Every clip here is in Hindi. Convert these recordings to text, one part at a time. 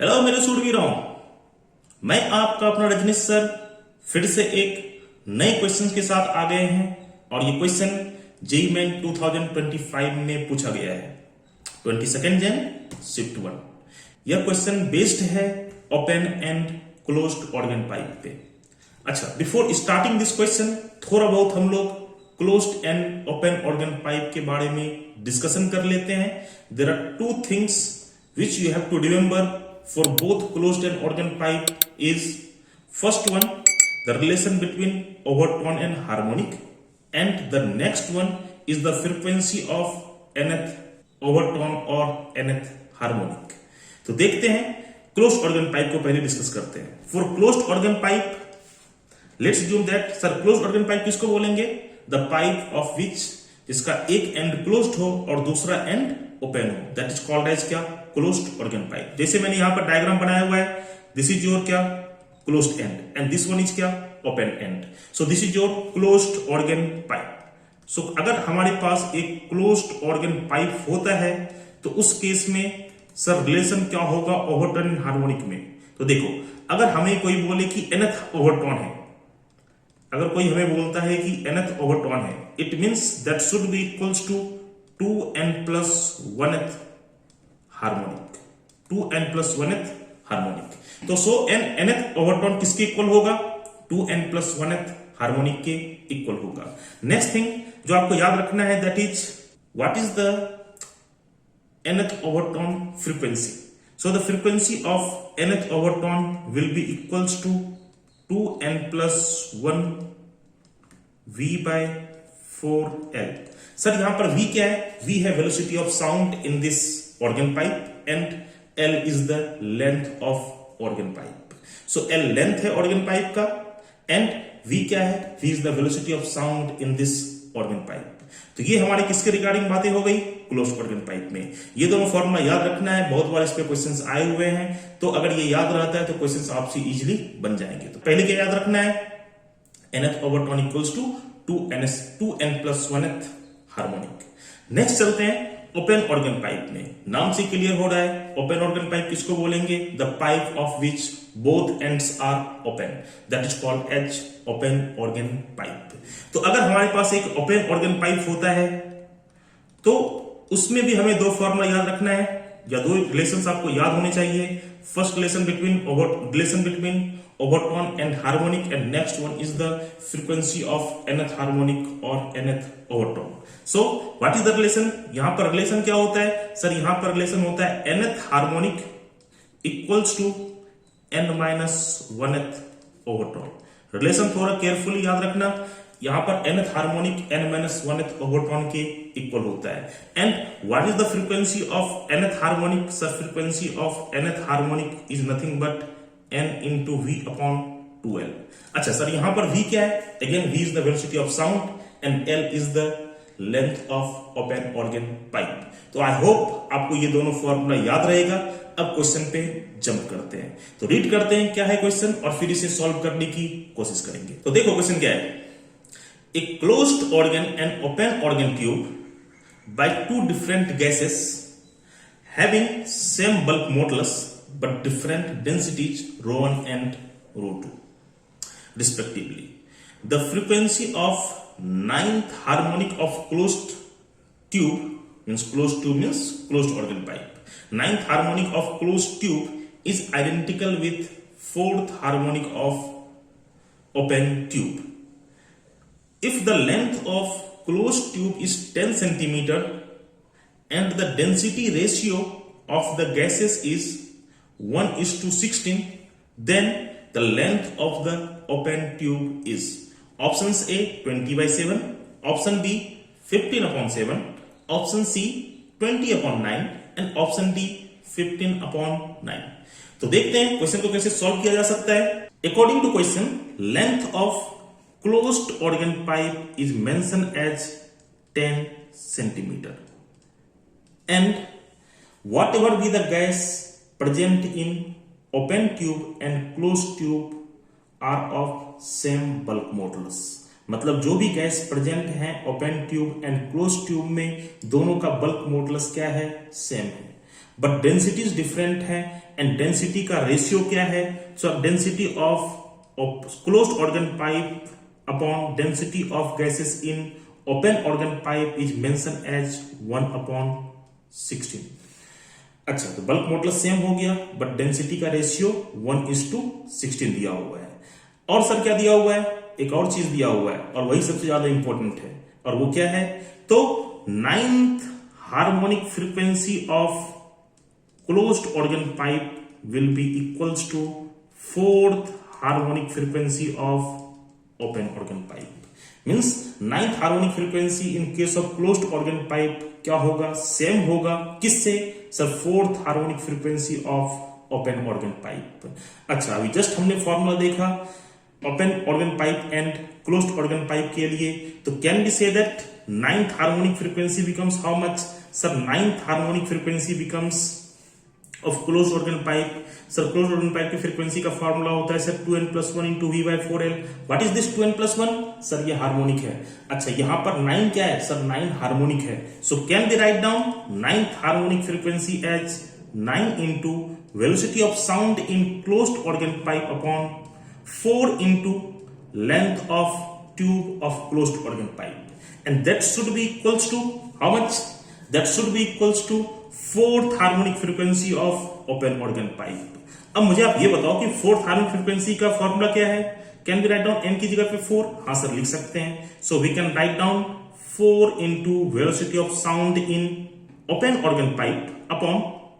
हेलो मेरे सूरवीरों, मैं आपका अपना रजनीश सर फिर से एक नए क्वेश्चन के साथ आ गए हैं। और ये क्वेश्चन जेईई मेन 2025 में पूछा गया है 22 जन शिफ्ट 1। यह क्वेश्चन बेस्ड है open and closed organ pipe पे। अच्छा, बिफोर स्टार्टिंग दिस क्वेश्चन थोड़ा बहुत हम लोग closed and open organ pipe के बारे में डिस्कशन कर लेते हैं। There are two things which you have to remember for both closed and organ pipe is first one, the relation between overtone and harmonic, and the next one is the frequency of nth overtone or nth harmonic। तो देखते हैं क्लोज्ड ऑर्गन पाइप को पहले डिस्कस करते हैं। For closed organ pipe let's assume that sir closed organ pipe किसको बोलेंगे? द पाइप ऑफ विच जिसका एक एंड क्लोज्ड हो और दूसरा एंड ओपन हो, दैट इज कॉल्ड एज क्या? Closed organ pipe. जैसे मैंने यहां पर डायग्राम बनाया हुआ है, दिस इज योर क्या? Closed end and this one is क्या? Open end. So this is your closed organ pipe. So अगर हमारे पास एक क्लोज्ड ऑर्गन पाइप होता है तो उस केस में सर रिलेशन क्या होगा ओवरटोन एंड हार्मोनिक में? तो देखो, अगर हमें कोई बोले कि nth ओवरटोन है, अगर कोई हमें बोलता है कि nth ओवरटोन है, it means that should be equals to 2n+1th harmonic. 2n+1th harmonic. तो सो nth ओवरटोन किसके इक्वल होगा? 2n+1th हार्मोनिक के इक्वल होगा। नेक्स्ट थिंग जो आपको याद रखना है, that is what is the nth overtone frequency. So the frequency of nth overtone will be equals to 2n+1 v/4l। Sir यहां पर v क्या है? v है velocity of sound in this organ pipe and l is the length of organ pipe. So l length है ऑर्गन पाइप का एंड v क्या है? v is the velocity of sound in this organ pipe. तो ये हमारे किसके रिगार्डिंग बातें हो गई? क्लोज्ड ऑर्गन पाइप में। ये दोनों फॉर्मूला याद रखना है, बहुत बार इस पे क्वेश्चंस आए हुए हैं, तो अगर ये याद रहता है तो क्वेश्चंस आपसे इजीली बन जाएंगे। तो पहले क्या याद रखना है? nth overtone equals to 2n+1th harmonic. Next चलते हैं ओपन ऑर्गन पाइप में। नाम से क्लियर हो रहा है, ओपन ऑर्गन पाइप किसको बोलेंगे? The pipe of which both ends are open, that is called as open organ pipe. तो अगर हमारे पास एक ओपन ऑर्गन पाइप होता है तो उसमें भी हमें दो फॉर्मूला याद रखना है, या दो रिलेशंस आपको याद होने चाहिए। First relation between overtone and harmonic and next one is the frequency of nth harmonic और nth overtone. So what is the relation? यहां पर रिलेशन क्या होता है? सर यहां पर रिलेशन होता है nth harmonic equals to n-1th overtone. Relation थोड़ा केयरफुली याद रखना, यहां पर nth हार्मोनिक n-1th ओवरटोन के इक्वल होता है। And what is the frequency of nth harmonic? Sir frequency of nth harmonic is nothing but n into v/2l। अच्छा सर यहां पर v क्या है? Again v is the velocity of sound and l is the length of open organ pipe. तो आई होप आपको ये दोनों फॉर्मूला याद रहेगा। अब क्वेश्चन पे जंप करते हैं, तो रीड करते हैं क्या है क्वेश्चन और फिर इसे सॉल्व करने की कोशिश करेंगे। तो देखो क्वेश्चन क्या है। A closed organ and open organ tube by two different gases having same bulk modulus but different densities ρ1 and ρ2 respectively. The frequency of ninth harmonic of closed tube means closed organ pipe. Ninth harmonic of closed tube is identical with fourth harmonic of open tube. If the length of closed tube is 10 centimeter and the density ratio of the gases is 1:16, then the length of the open tube is options A 20/7, option B 15/7, option C 20/9 and option D 15/9। तो देखते हैं क्वेश्चन को कैसे सॉल्व किया जा सकता है। According to question, length of closed organ pipe is mentioned as 10 centimeter and whatever be the gas present in open tube and closed tube are of same bulk modulus। मतलब जो भी गैस प्रेजेंट है open tube end close tube में, दोनों का बल्क मॉडुलस क्या है? सेम है, बट डेंसिटीज डिफरेंट है एंड डेंसिटी का रेशियो क्या है? So density of closed organ pipe upon density of gases in open organ pipe is mention as 1/16। अच्छा, तो बल्क मॉडुलस सेम हो गया, बट डेंसिटी का रेशियो 1:16 दिया हुआ है। और सर क्या दिया हुआ है? एक और चीज दिया हुआ है, और वही सबसे ज्यादा इंपॉर्टेंट है, और वो क्या है? तो 9th harmonic frequency of closed organ pipe will be equals to 4th harmonic frequency of open organ pipe. Means 9th harmonic frequency in case of closed organ pipe क्या होगा? सेम होगा। किससे? Sir 4th harmonic frequency of open organ pipe. अच्छा, अभी जस्ट हमने फॉर्मूला देखा open organ pipe and closed organ pipe के लिए, तो can be say that 9th harmonic frequency becomes how much? Sir 9th harmonic frequency becomes of closed organ pipe. Sir closed organ pipe की फ्रीक्वेंसी का फॉर्मूला होता है sir 2n+1 into v/4l। What is this 2n+1? Sir ये हार्मोनिक है। अच्छा, यहां पर 9 क्या है? सर 9 हार्मोनिक है। So can be write down 9th harmonic frequency as 9 into velocity of sound in closed organ pipe upon 4 into length of tube of closed organ pipe, and that should be equals to how much? That should be equals to 4th harmonic frequency of open organ pipe। अब मुझे आप ये बताओ कि 4th harmonic frequency का फॉर्मूला क्या है? Can be write down n की जगह पे 4? हाँ सर, लिख सकते हैं। So we can write down 4 into velocity of sound in open organ pipe upon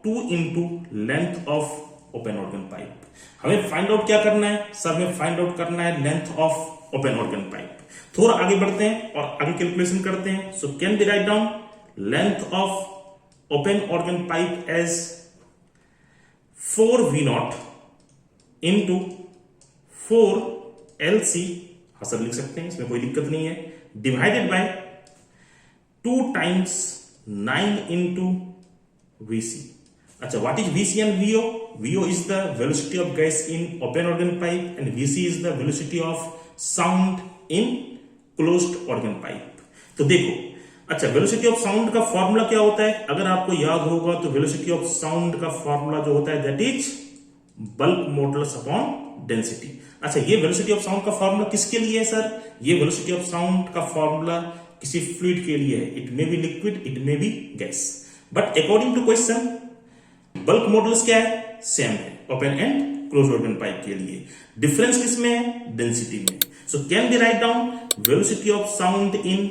2 into length of open organ pipe. हमें फाइंड आउट क्या करना है? सर हमें फाइंड आउट करना है length of open organ pipe. थोड़ा आगे बढ़ते हैं और आगे कैलकुलेशन करते हैं। So can be write down length of open organ pipe as 4v0 into 4lc। हाँ सर, लिख सकते हैं, इसमें कोई दिक्कत नहीं है। Divided by 2 times 9 into vc। अच्छा, what is VC and VO? VO is the velocity of gas in open organ pipe and VC is the velocity of sound in closed organ pipe। तो देखो, अच्छा, वेलोसिटी ऑफ साउंड का फॉर्मूला क्या होता है? अगर आपको याद होगा तो वेलोसिटी ऑफ साउंड का फॉर्मूला जो होता है that is bulk modulus upon density. अच्छा, ये वेलोसिटी ऑफ साउंड का फॉर्मूला किसके लिए है सर? ये वेलोसिटी ऑफ साउंड का फॉर्मूला किसी फ्लूइड के लिए है। It may be liquid, it may be gas, but according to question bulk modulus क्या है? सेम है open and closed organ pipe के लिए। डिफरेंस किसमें है? डेंसिटी में। So can be write down velocity of sound in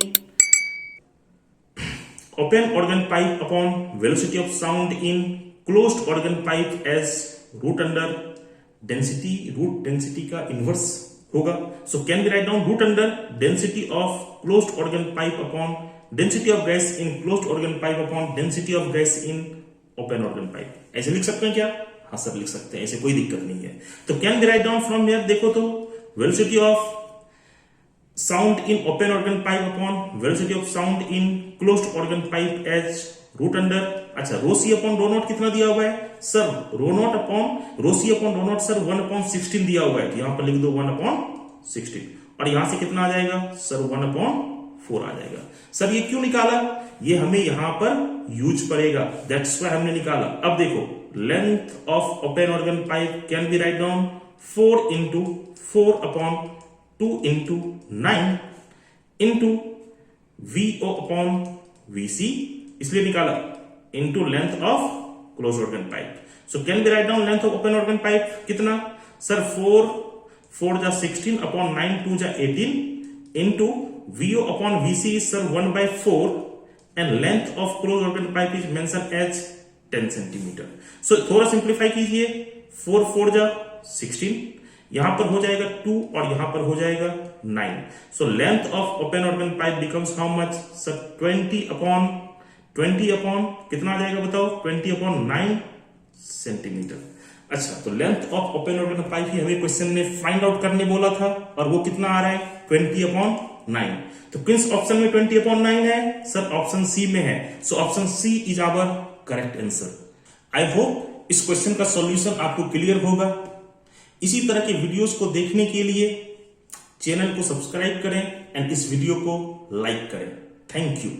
open organ pipe upon velocity of sound in closed organ pipe as root under density. Root density का इनवर्स होगा। So can be write down root under density of closed organ pipe upon density of gas in closed organ pipe upon density of gas in open organ pipe. ऐसे लिख सकते हैं क्या? हाँ सर, लिख सकते हैं, ऐसे कोई दिक्कत नहीं है। तो can be write down from here, देखो तो velocity of sound in open organ pipe upon velocity of sound in closed organ pipe as root under. अच्छा, rho c upon rho not कितना दिया हुआ है? Sir rho not upon rho c upon rho not sir 1/16 दिया हुआ है, तो यहां पर लिख दो 1/16, और यहां से कितना आ जाएगा? सर 1/4 आ जाएगा। सर ये क्यों निकाला? ये हमें यहां पर यूज पड़ेगा, दैट्स व्हाई हमने निकाला। अब देखो, length of open organ pipe can be write down 4 into 4/2 into 9 into VO upon VC, इसलिए निकाला, into length of closed organ pipe। So can be write down length of open organ pipe कितना? सर 4 जा 16 upon 9 2 जा 18 into VO upon VC is sir 1/4 and length of closed organ pipe is mentioned as 10 centimeter। So थोड़ा सिंप्लीफाई कीजिए, 4 जा 16, यहां पर हो जाएगा 2 और यहां पर हो जाएगा 9। So length of open organ pipe becomes how much? Sir 20 upon कितना आ जाएगा बताओ? 20 अपॉन 9 सेंटीमीटर। अच्छा, तो length of open organ pipe ही हमें क्वेश्चन में फाइंड आउट करने बोला था, और वो कितना आ रहा है? 20 अपॉन 9। तो किस ऑप्शन में 20 अपॉन 9 है? सर ऑप्शन सी में है। So option c is our correct answer. I hope इस क्वेश्चन का सॉल्यूशन आपको क्लियर होगा। इसी तरह के वीडियोस को देखने के लिए चैनल को सब्सक्राइब करें एंड इस वीडियो को लाइक करें। Thank you.